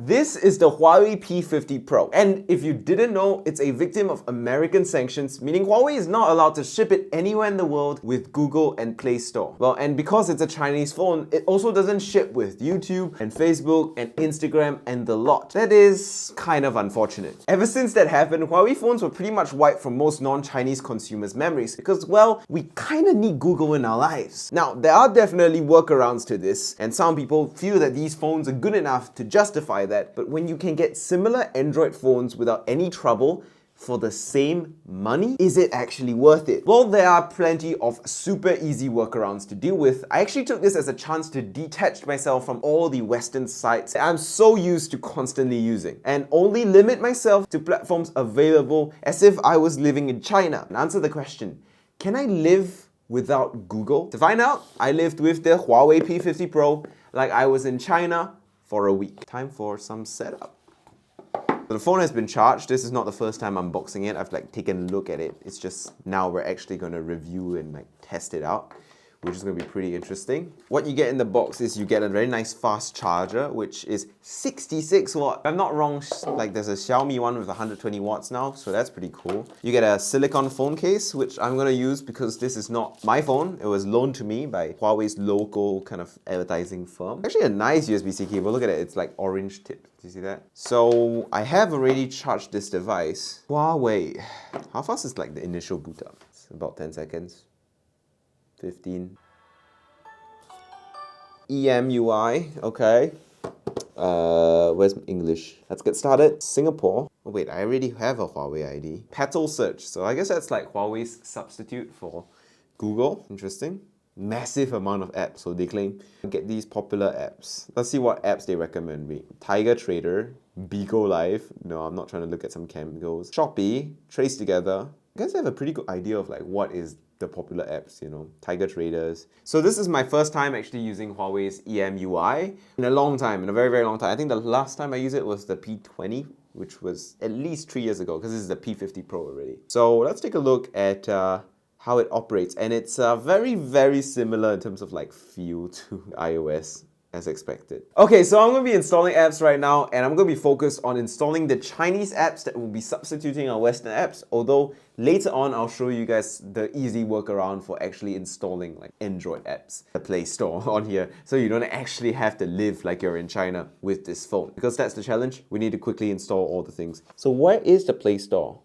This is the HUAWEI P50 Pro. And if you didn't know, it's a victim of American sanctions, meaning Huawei is not allowed to ship it anywhere in the world with Google and Play Store. Well, and because it's a Chinese phone, it also doesn't ship with YouTube and Facebook and Instagram and the lot. That is kind of unfortunate. Ever since that happened, Huawei phones were pretty much wiped from most non-Chinese consumers' memories because, well, we kind of need Google in our lives. Now, there are definitely workarounds to this, and some people feel that these phones are good enough to justify that, but when you can get similar Android phones without any trouble for the same money, is it actually worth it? Well, there are plenty of super easy workarounds to deal with. I actually took this as a chance to detach myself from all the Western sites I'm so used to constantly using and only limit myself to platforms available as if I was living in China. And answer the question, can I live without Google? To find out, I lived with the HUAWEI P50 Pro like I was in China for a week. Time for some setup. So the phone has been charged. This is not the first time I'm unboxing it. I've taken a look at it. It's just now we're actually going to review and test it out, which is going to be pretty interesting. What you get in the box is you get a very nice fast charger, which is 66 watts. If I'm not wrong, there's a Xiaomi one with 120 watts now, so that's pretty cool. You get a silicone phone case, which I'm going to use because this is not my phone. It was loaned to me by Huawei's local kind of advertising firm. Actually a nice USB-C cable. Look at it. It's like orange tip. Do you see that? So I have already charged this device. Huawei. How fast is the initial boot up? It's about 10 seconds. 15. EMUI, okay. Where's English? Let's get started. Singapore. Oh wait, I already have a Huawei ID. Petal search. So I guess that's like Huawei's substitute for Google. Interesting. Massive amount of apps, so they claim. Get these popular apps. Let's see what apps they recommend me. Tiger Trader, Bigo Live. No, I'm not trying to look at some chemicals. Shopee, Trace Together. I guess I have a pretty good idea of what is the popular apps, Tiger Traders. So this is my first time actually using Huawei's EMUI in a long time, in a very, very long time. I think the last time I used it was the P20, which was at least 3 years ago, because this is the P50 Pro already. So let's take a look at how it operates. And it's very, very similar in terms of feel to iOS, as expected. Okay, so I'm going to be installing apps right now, and I'm going to be focused on installing the Chinese apps that will be substituting our Western apps, although later on I'll show you guys the easy workaround for actually installing Android apps, the Play Store on here, so you don't actually have to live like you're in China with this phone. Because that's the challenge, we need to quickly install all the things. So where is the Play Store?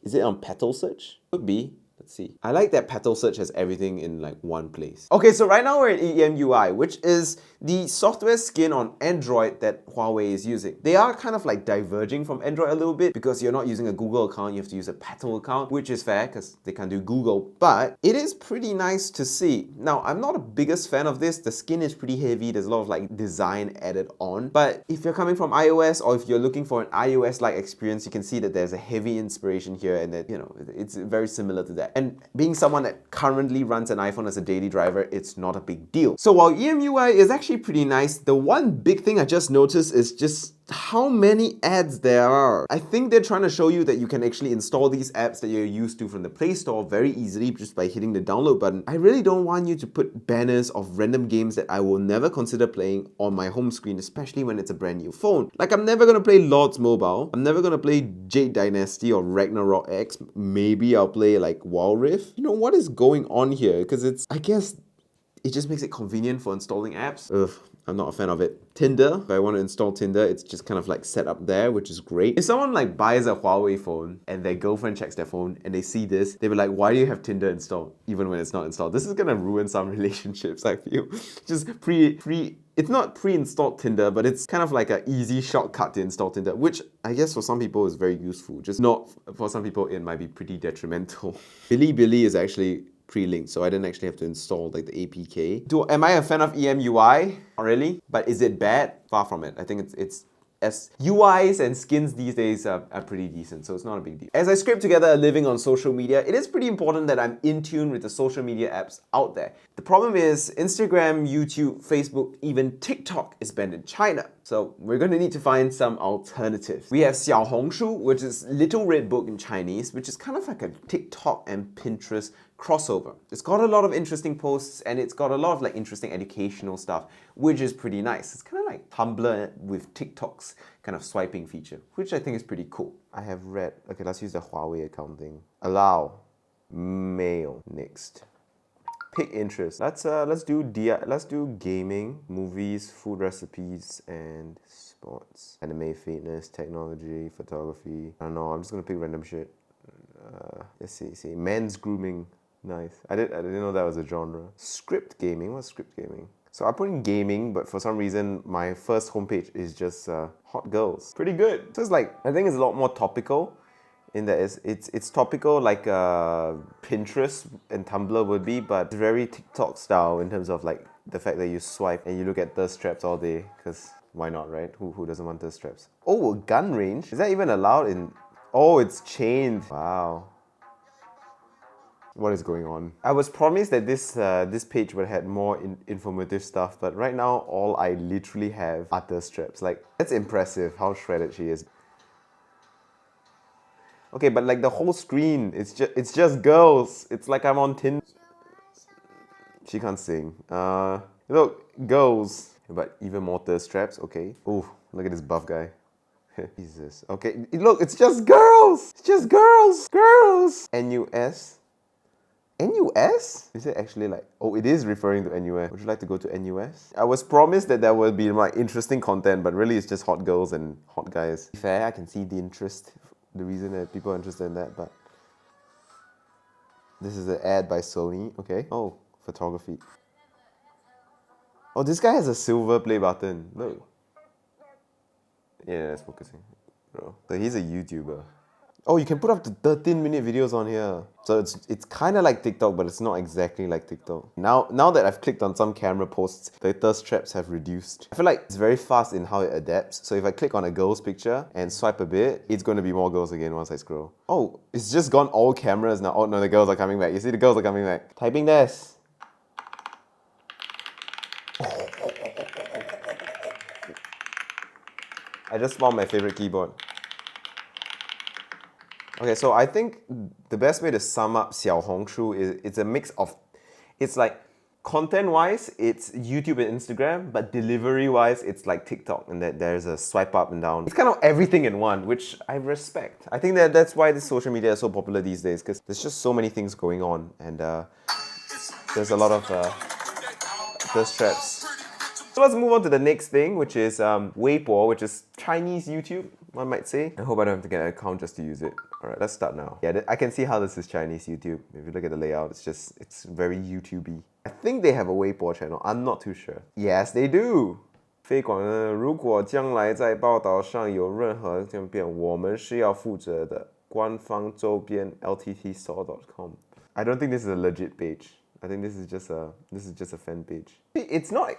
Is it on Petal Search? Could be. Let's see. I like that Petal Search has everything in one place. Okay, so right now we're at EMUI, which is the software skin on Android that Huawei is using. They are kind of diverging from Android a little bit because you're not using a Google account, you have to use a Petal account, which is fair because they can't do Google, but it is pretty nice to see. Now, I'm not the biggest fan of this. The skin is pretty heavy. There's a lot of design added on, but if you're coming from iOS or if you're looking for an iOS-like experience, you can see that there's a heavy inspiration here and that, it's very similar to that. And being someone that currently runs an iPhone as a daily driver, it's not a big deal. So while EMUI is actually pretty nice, the one big thing I just noticed is just how many ads there are. I think they're trying to show you that you can actually install these apps that you're used to from the Play Store very easily just by hitting the download button. I really don't want you to put banners of random games that I will never consider playing on my home screen, especially when it's a brand new phone. I'm never gonna play Lords Mobile. I'm never gonna play Jade Dynasty or Ragnarok X. Maybe I'll play WoW Rift. What is going on here? Because I guess it just makes it convenient for installing apps. Ugh. I'm not a fan of it. Tinder, if I want to install Tinder, it's just kind of set up there, which is great. If someone buys a Huawei phone and their girlfriend checks their phone and they see this, they'll be like, why do you have Tinder installed even when it's not installed? This is gonna ruin some relationships, I feel. Just it's not pre-installed Tinder, but it's kind of an easy shortcut to install Tinder, which I guess for some people is very useful. Just not for some people, it might be pretty detrimental. Bilibili is actually pre-linked, so I didn't actually have to install the APK. Am I a fan of EMUI? Not really, but is it bad? Far from it. I think it's as UIs and skins these days are pretty decent, so it's not a big deal. As I scrape together a living on social media, it is pretty important that I'm in tune with the social media apps out there. The problem is Instagram, YouTube, Facebook, even TikTok is banned in China. So we're going to need to find some alternatives. We have 小红书, which is Little Red Book in Chinese, which is kind of like a TikTok and Pinterest crossover. It's got a lot of interesting posts and it's got a lot of like interesting educational stuff, which is pretty nice. It's kind of like Tumblr with TikTok's kind of swiping feature, which I think is pretty cool. I have read, okay, let's use the Huawei account thing. Allow, mail, next. Pick interest. Let's do gaming, movies, food recipes, and sports. Anime, fitness, technology, photography. I don't know. I'm just gonna pick random shit. Let's see. Men's grooming. Nice. I didn't know that was a genre. Script gaming. What's script gaming? So I put in gaming, but for some reason my first homepage is just hot girls. Pretty good. So it's like, I think it's a lot more topical. In that it's topical like Pinterest and Tumblr would be, but very TikTok style in terms of like the fact that you swipe and you look at thirst traps all day, because why not, right? Who doesn't want thirst traps? Oh, a gun range? Is that even allowed in... Oh, it's chained. Wow. What is going on? I was promised that this page would have more informative stuff, but right now all I literally have are thirst traps. Like, that's impressive how shredded she is. Okay, but like the whole screen, it's just girls. It's like I'm on Tinder. She can't sing. Look, girls. But even more thirst traps, okay. Ooh, look at this buff guy. Jesus. Okay, look, it's just girls! It's just girls! Girls! NUS? NUS? Is it actually like... Oh, it is referring to NUS. Would you like to go to NUS? I was promised that there would be like interesting content, but really it's just hot girls and hot guys. Fair, I can see the interest. The reason that people are interested in that, but this is an ad by Sony, okay. Oh, photography. Oh, this guy has a silver play button. Look. Yeah, that's focusing. Bro. So he's a YouTuber. Oh, you can put up to 13-minute videos on here. So it's kind of like TikTok, but it's not exactly like TikTok. Now that I've clicked on some camera posts, the thirst traps have reduced. I feel like it's very fast in how it adapts. So if I click on a girl's picture and swipe a bit, it's going to be more girls again once I scroll. Oh, it's just gone all cameras now. Oh no, the girls are coming back. You see, the girls are coming back. Typing this. I just found my favorite keyboard. Okay, so I think the best way to sum up 小红书 is it's a mix of, it's like content-wise, it's YouTube and Instagram, but delivery-wise, it's like TikTok, and that there's a swipe up and down. It's kind of everything in one, which I respect. I think that's why this social media is so popular these days, because there's just so many things going on, and there's a lot of thirst traps. So let's move on to the next thing, which is Weibo, which is Chinese YouTube, one might say. I hope I don't have to get an account just to use it. Alright, let's start now. Yeah, I can see how this is Chinese YouTube. If you look at the layout, it's very YouTube-y. I think they have a Weibo channel. I'm not too sure. Yes, they do. 非广如果将来在报道上有任何转变，我们是要负责的。官方周边 lttstore.com. I don't think this is a legit page. I think this is just a fan page. It's not.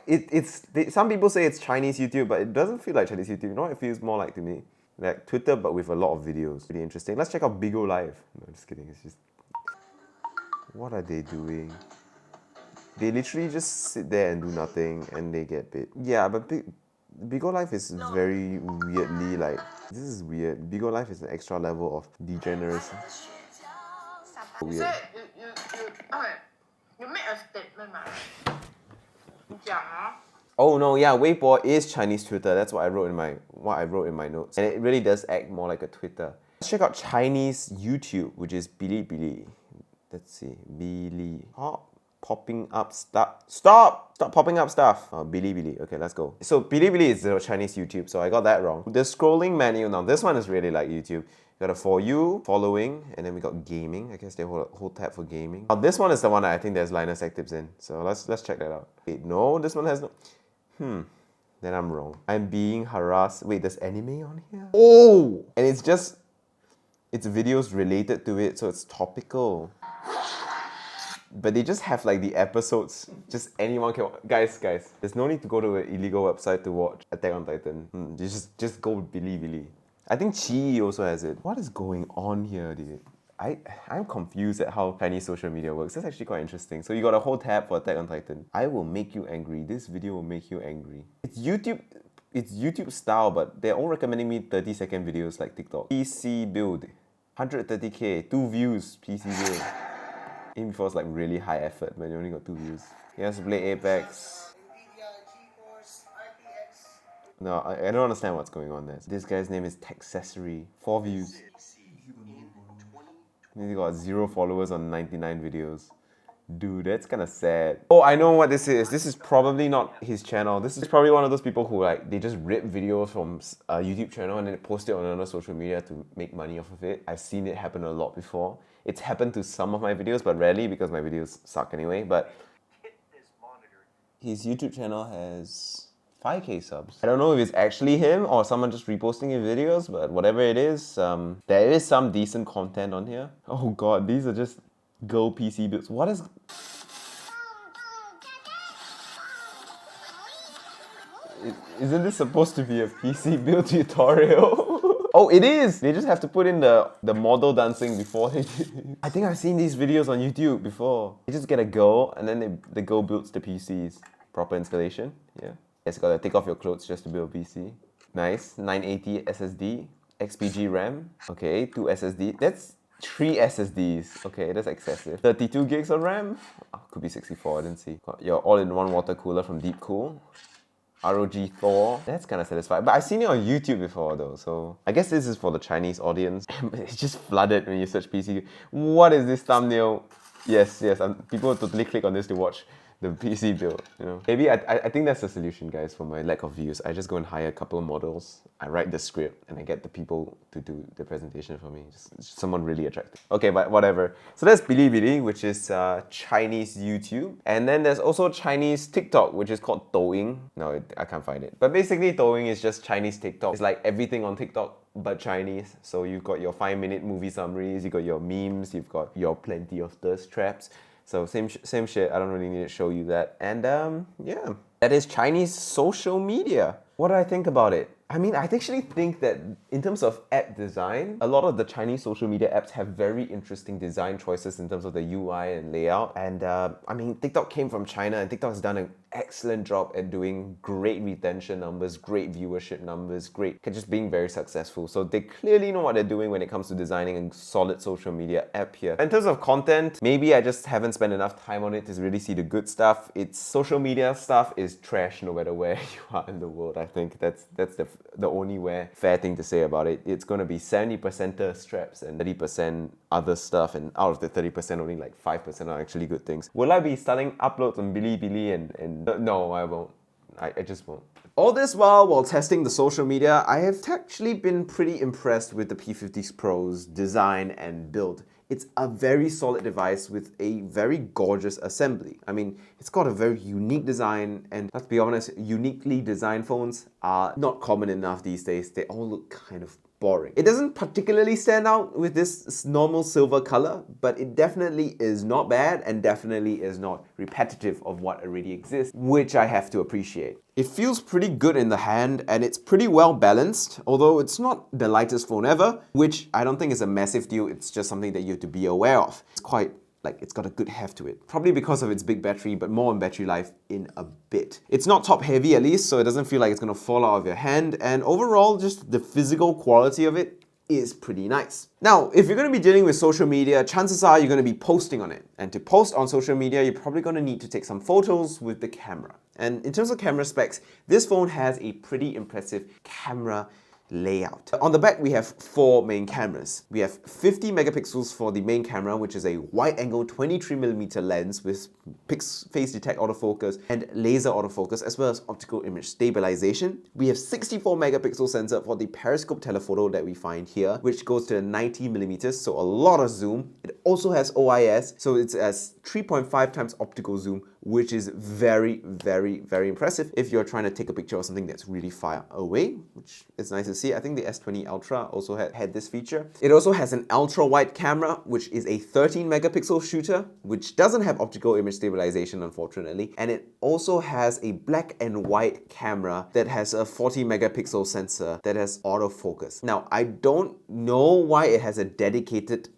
Some people say it's Chinese YouTube, but it doesn't feel like Chinese YouTube. You know what it feels more like to me? Like Twitter, but with a lot of videos. Pretty interesting. Let's check out Bigo Live. No, just kidding. It's just... What are they doing? They literally just sit there and do nothing, and they get paid. Yeah, but Bigo Live is very weirdly like... This is weird. Bigo Live is an extra level of degeneracy. Weird. You make a statement, right? Oh no, yeah, Weibo is Chinese Twitter. That's what I wrote in my notes. And it really does act more like a Twitter. Let's check out Chinese YouTube, which is Bilibili. Let's see, Bili. Oh, popping up stuff. Stop popping up stuff. Oh, Bilibili. Okay, let's go. So Bilibili is the Chinese YouTube, so I got that wrong. The scrolling menu now. This one is really like YouTube. Got a For You, following, and then we got gaming. I guess they hold a whole tab for gaming. Now this one is the one that I think there's Linus Tech Tips in. So let's check that out. Wait, no, this one has no... Then I'm wrong. I'm being harassed. Wait, there's anime on here? Oh! And it's videos related to it, so it's topical. But they just have like the episodes. Just anyone can... Guys, there's no need to go to an illegal website to watch Attack on Titan. You just go Bilibili. I think Chi also has it. What is going on here, dude? I'm confused at how Chinese social media works. That's actually quite interesting. So you got a whole tab for Attack on Titan. I will make you angry. This video will make you angry. It's YouTube it's YouTube style, but they're all recommending me 30-second videos like TikTok. PC build, 130k, 2 views, PC build. Even before it's like really high effort, but you only got 2 views. He has to play Apex. No, I don't understand what's going on there. This guy's name is Texessory. 4 views. He's got 0 followers on 99 videos. Dude, that's kind of sad. Oh, I know what this is. This is probably not his channel. This is probably one of those people who like, they just rip videos from a YouTube channel and then post it on another social media to make money off of it. I've seen it happen a lot before. It's happened to some of my videos, but rarely because my videos suck anyway. But his YouTube channel has 5k subs. I don't know if it's actually him or someone just reposting his videos, but whatever it is, there is some decent content on here. Oh god, these are just Go PC builds. What is... Isn't this supposed to be a PC build tutorial? Oh, it is! They just have to put in the model dancing before they do. I think I've seen these videos on YouTube before. They just get a Go and then the Go builds the PCs. Proper installation, yeah. Yes, gotta take off your clothes just to build a PC. Nice, 980 SSD, XPG RAM. Okay, 2 SSD. That's 3 SSDs. Okay, that's excessive. 32 gigs of RAM. Oh, could be 64, I didn't see. Got your all-in-one water cooler from Deepcool. ROG Thor. That's kind of satisfying. But I've seen it on YouTube before though, so I guess this is for the Chinese audience. It's just flooded when you search PC. What is this thumbnail? Yes, people totally click on this to watch the PC build, you know. Maybe I think that's the solution, guys, for my lack of views. I just go and hire a couple of models, I write the script, and I get the people to do the presentation for me. Just someone really attractive. Okay, but whatever. So that's Bilibili, which is Chinese YouTube. And then there's also Chinese TikTok, which is called Douyin. No, I can't find it. But basically, Douyin is just Chinese TikTok. It's like everything on TikTok, but Chinese. So you've got your 5-minute movie summaries, you've got your memes, you've got your plenty of thirst traps. So same shit, I don't really need to show you that. And yeah, that is Chinese social media. What do I think about it? I mean, I actually think that in terms of app design, a lot of the Chinese social media apps have very interesting design choices in terms of the UI and layout. And I mean, TikTok came from China and TikTok has done an excellent job at doing great retention numbers, great viewership numbers, great, just being very successful. So they clearly know what they're doing when it comes to designing a solid social media app here. In terms of content, maybe I just haven't spent enough time on it to really see the good stuff. Its social media stuff is trash no matter where you are in the world. I think that's the only fair thing to say about it. It's going to be 70% thirst traps and 30% other stuff, and out of the 30%, only like 5% are actually good things. Will I be starting uploads on Bilibili and no, I won't. I just won't. All this while testing the social media, I have actually been pretty impressed with the P50 Pro's design and build. It's a very solid device with a very gorgeous assembly. I mean, it's got a very unique design, and let's be honest, uniquely designed phones are not common enough these days. They all look kind of boring. It doesn't particularly stand out with this normal silver color, but it definitely is not bad and definitely is not repetitive of what already exists, which I have to appreciate. It feels pretty good in the hand and it's pretty well balanced, although it's not the lightest phone ever, which I don't think is a massive deal. It's just something that you have to be aware of. It's quite it's got a good heft to it. Probably because of its big battery, but more on battery life in a bit. It's not top heavy at least, so it doesn't feel like it's gonna fall out of your hand. And overall, just the physical quality of it is pretty nice. Now, if you're gonna be dealing with social media, chances are you're gonna be posting on it. And to post on social media, you're probably gonna need to take some photos with the camera. And in terms of camera specs, this phone has a pretty impressive camera layout. On the back, we have 4 main cameras. We have 50 megapixels for the main camera, which is a wide-angle 23mm lens with face detect autofocus and laser autofocus, as well as optical image stabilization. We have 64 megapixel sensor for the periscope telephoto that we find here, which goes to 90mm, so a lot of zoom. It also has OIS, so it's as 3.5 times optical zoom, which is very, very, very impressive if you're trying to take a picture of something that's really far away, which is nice to see. I think the S20 Ultra also had this feature. It also has an ultra-wide camera, which is a 13 megapixel shooter, which doesn't have optical image stabilization, unfortunately. And it also has a black and white camera that has a 40 megapixel sensor that has autofocus. Now, I don't know why it has a dedicated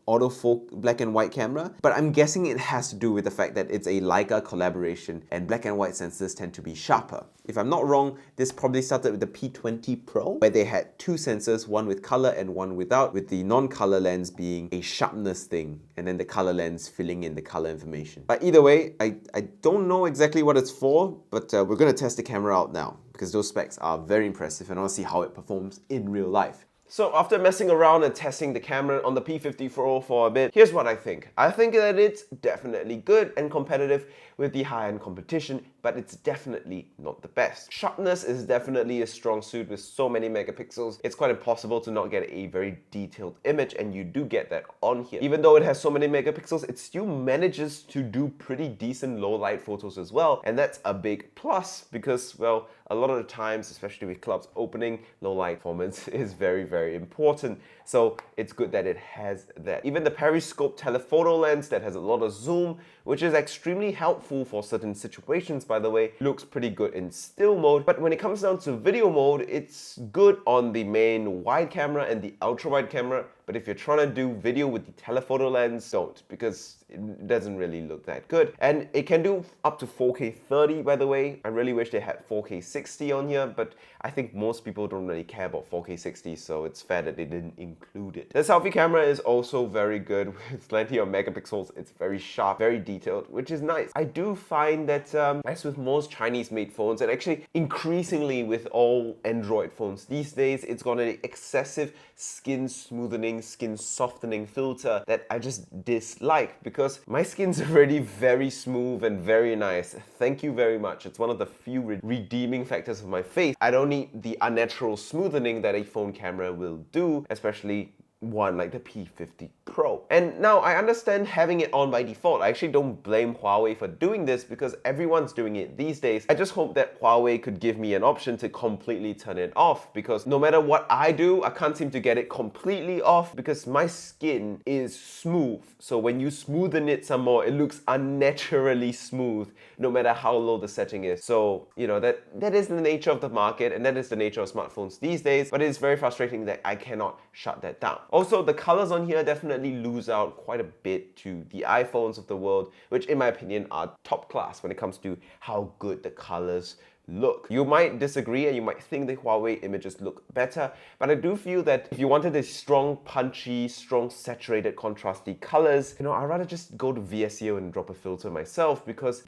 black and white camera, but I'm guessing it has to do with the fact that it's a Leica collaboration and black and white sensors tend to be sharper. If I'm not wrong, this probably started with the P20 Pro, where they had two sensors, one with color and one without, with the non-color lens being a sharpness thing, and then the color lens filling in the color information. But either way, I don't know exactly what it's for, but we're going to test the camera out now, because those specs are very impressive and I want to see how it performs in real life. So after messing around and testing the camera on the P50 Pro for a bit, here's what I think. I think that it's definitely good and competitive with the high-end competition, but it's definitely not the best. Sharpness is definitely a strong suit with so many megapixels. It's quite impossible to not get a very detailed image, and you do get that on here. Even though it has so many megapixels, it still manages to do pretty decent low light photos as well, and that's a big plus because, well, a lot of the times, especially with clubs opening, low light performance is very, very important. So it's good that it has that. Even the periscope telephoto lens that has a lot of zoom, which is extremely helpful for certain situations, by the way, looks pretty good in still mode. But when it comes down to video mode, it's good on the main wide camera and the ultra wide camera. But if you're trying to do video with the telephoto lens, don't, because it doesn't really look that good. And it can do up to 4K 30, by the way. I really wish they had 4K 60 on here, but I think most people don't really care about 4K 60, so it's fair that they didn't include it. The selfie camera is also very good with plenty of megapixels. It's very sharp, very detailed, which is nice. I do find that, as with most Chinese-made phones, and actually increasingly with all Android phones these days, it's got an excessive skin smoothening, skin softening filter that I just dislike because my skin's already very smooth and very nice. Thank you very much. It's one of the few redeeming factors of my face. I don't need the unnatural smoothening that a phone camera will do, especially one like the P50 Pro. And now I understand having it on by default. I actually don't blame Huawei for doing this because everyone's doing it these days. I just hope that Huawei could give me an option to completely turn it off, because no matter what I do, I can't seem to get it completely off because my skin is smooth. So when you smoothen it some more, it looks unnaturally smooth no matter how low the setting is. So, you know, that is the nature of the market and that is the nature of smartphones these days, but it's very frustrating that I cannot shut that down. Also, the colors on here definitely lose out quite a bit to the iPhones of the world, which in my opinion are top class when it comes to how good the colors look. You might disagree and you might think the Huawei images look better, but I do feel that if you wanted a strong, punchy, strong, saturated, contrasty colors, you know, I'd rather just go to VSCO and drop a filter myself because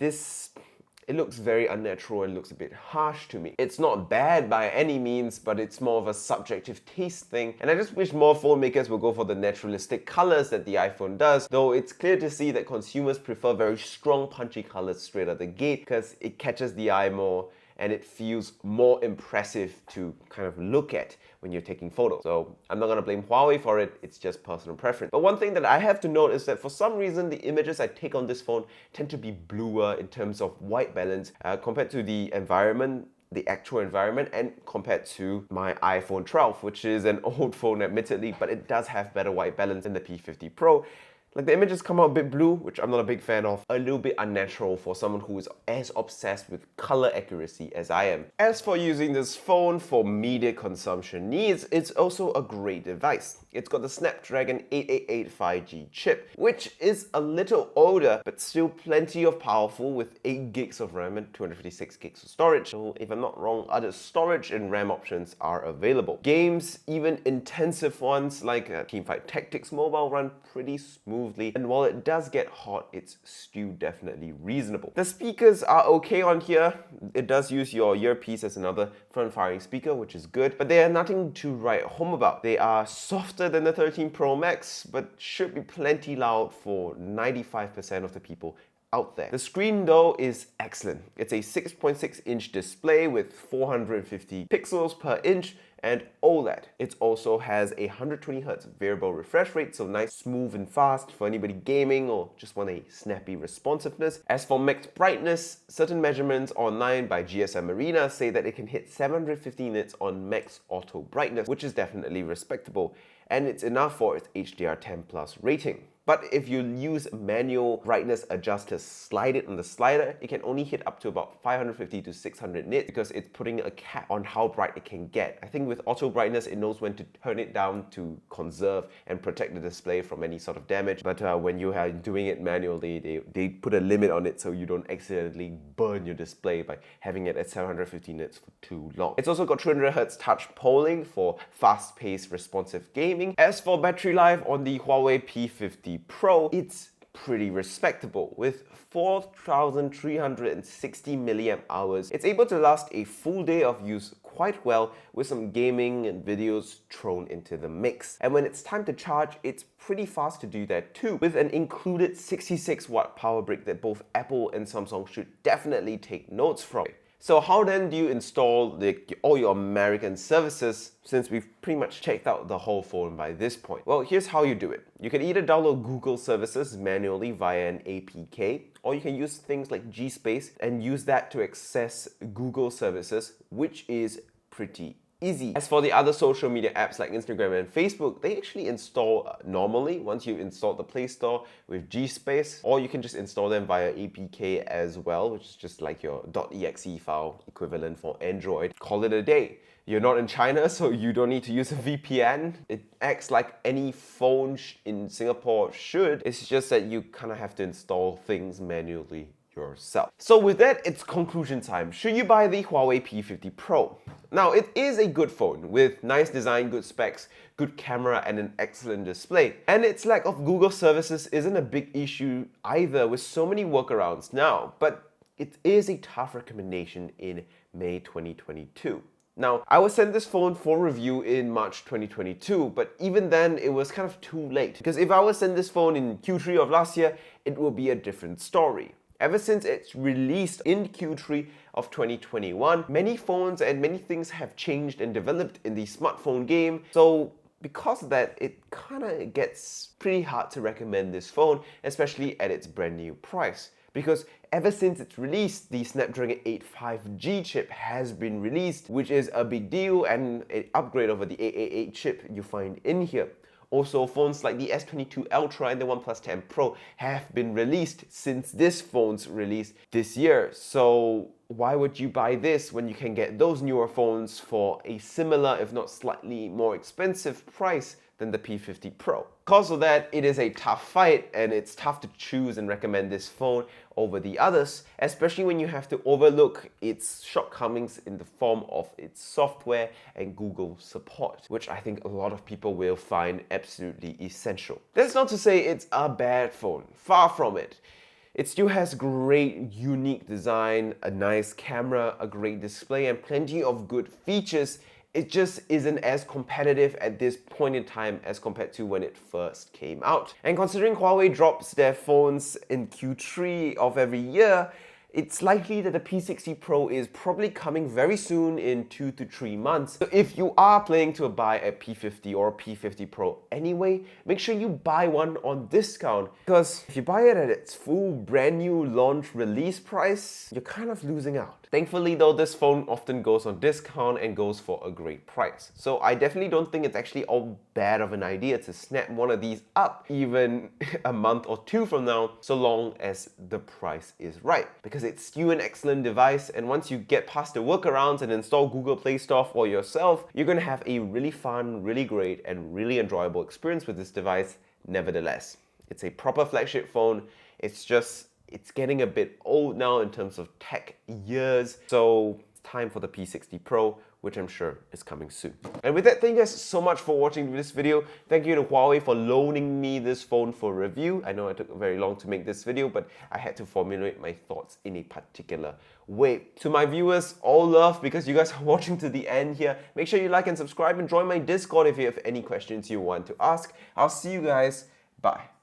it looks very unnatural and looks a bit harsh to me. It's not bad by any means, but it's more of a subjective taste thing. And I just wish more phone makers would go for the naturalistic colors that the iPhone does, though it's clear to see that consumers prefer very strong, punchy colors straight out the gate because it catches the eye more and it feels more impressive to kind of look at when you're taking photos. So I'm not gonna blame Huawei for it, it's just personal preference. But one thing that I have to note is that for some reason, the images I take on this phone tend to be bluer in terms of white balance compared to the environment, the actual environment, and compared to my iPhone 12, which is an old phone admittedly, but it does have better white balance than the P50 Pro. Like the images come out a bit blue, which I'm not a big fan of, a little bit unnatural for someone who is as obsessed with color accuracy as I am. As for using this phone for media consumption needs, it's also a great device. It's got the Snapdragon 888 5G chip, which is a little older, but still plenty of powerful with 8 gigs of RAM and 256 gigs of storage. So if I'm not wrong, other storage and RAM options are available. Games, even intensive ones like Teamfight Tactics Mobile, run pretty smoothly, and while it does get hot, it's still definitely reasonable. The speakers are okay on here. It does use your earpiece as another front-firing speaker, which is good, but they are nothing to write home about. They are softer than the 13 Pro Max, but should be plenty loud for 95% of the people out there. The screen though is excellent. It's a 6.6-inch display with 450 pixels per inch and OLED. It also a 120Hz variable refresh rate, so nice, smooth and fast for anybody gaming or just want a snappy responsiveness. As for max brightness, certain measurements online by GSM Arena say that it can hit 750 nits on max auto brightness, which is definitely respectable, and it's enough for its HDR10+ rating. But if you use manual brightness adjust to slide it on the slider, it can only hit up to about 550 to 600 nits because it's putting a cap on how bright it can get. I think with auto brightness, it knows when to turn it down to conserve and protect the display from any sort of damage. But when you are doing it manually, they put a limit on it so you don't accidentally burn your display by having it at 750 nits for too long. It's also got 200Hz touch polling for fast-paced responsive gaming. As for battery life on the HUAWEI P50 Pro, it's pretty respectable. With 4,360 milliamp hours, it's able to last a full day of use quite well, with some gaming and videos thrown into the mix. And when it's time to charge, it's pretty fast to do that too, with an included 66-watt power brick that both Apple and Samsung should definitely take notes from. So how then do you install all your American services, since we've pretty much checked out the whole phone by this point? Well, here's how you do it. You can either download Google services manually via an APK, or you can use things like GSpace and use that to access Google services, which is pretty easy. As for the other social media apps like Instagram and Facebook, they actually install normally once you've installed the Play Store with GSpace, or you can just install them via APK as well, which is just like your .exe file equivalent for Android. Call it a day. You're not in China, so you don't need to use a VPN. It acts like any phone in Singapore should. It's just that you kind of have to install things manually yourself. So with that, it's conclusion time. Should you buy the HUAWEI P50 Pro? Now, it is a good phone with nice design, good specs, good camera, and an excellent display. And its lack of Google services isn't a big issue either, with so many workarounds now, but it is a tough recommendation in May 2022. Now, I was sent this phone for review in March 2022, but even then it was kind of too late, because if I was sent this phone in Q3 of last year, it will be a different story. Ever since it's released in Q3 of 2021, many phones and many things have changed and developed in the smartphone game. So because of that, it kind of gets pretty hard to recommend this phone, especially at its brand new price. Because ever since its release, the Snapdragon 8 5G chip has been released, which is a big deal and an upgrade over the 888 chip you find in here. Also, phones like the S22 Ultra and the OnePlus 10 Pro have been released since this phone's release this year. So why would you buy this when you can get those newer phones for a similar, if not slightly more expensive price than the P50 Pro? Because of that, it is a tough fight, and it's tough to choose and recommend this phone over the others, especially when you have to overlook its shortcomings in the form of its software and Google support, which I think a lot of people will find absolutely essential. That's not to say it's a bad phone, far from it. It still has great, unique design, a nice camera, a great display, and plenty of good features. It just isn't as competitive at this point in time as compared to when it first came out. And considering Huawei drops their phones in Q3 of every year, it's likely that the P60 Pro is probably coming very soon in 2 to 3 months. So if you are planning to buy a P50 or a P50 Pro anyway, make sure you buy one on discount, because if you buy it at its full brand new launch release price, you're kind of losing out. Thankfully though, this phone often goes on discount and goes for a great price. So I definitely don't think it's actually all bad of an idea to snap one of these up even a month or two from now, so long as the price is right. Because it's still an excellent device, and once you get past the workarounds and install Google Play Store for yourself, you're going to have a really fun, really great, and really enjoyable experience with this device nevertheless. It's a proper flagship phone. It's getting a bit old now in terms of tech years, so it's time for the P60 Pro, which I'm sure is coming soon. And with that, thank you guys so much for watching this video. Thank you to Huawei for loaning me this phone for review. I know it took very long to make this video, but I had to formulate my thoughts in a particular way. To my viewers, all love, because you guys are watching to the end here. Make sure you like and subscribe and join my Discord if you have any questions you want to ask. I'll see you guys. Bye.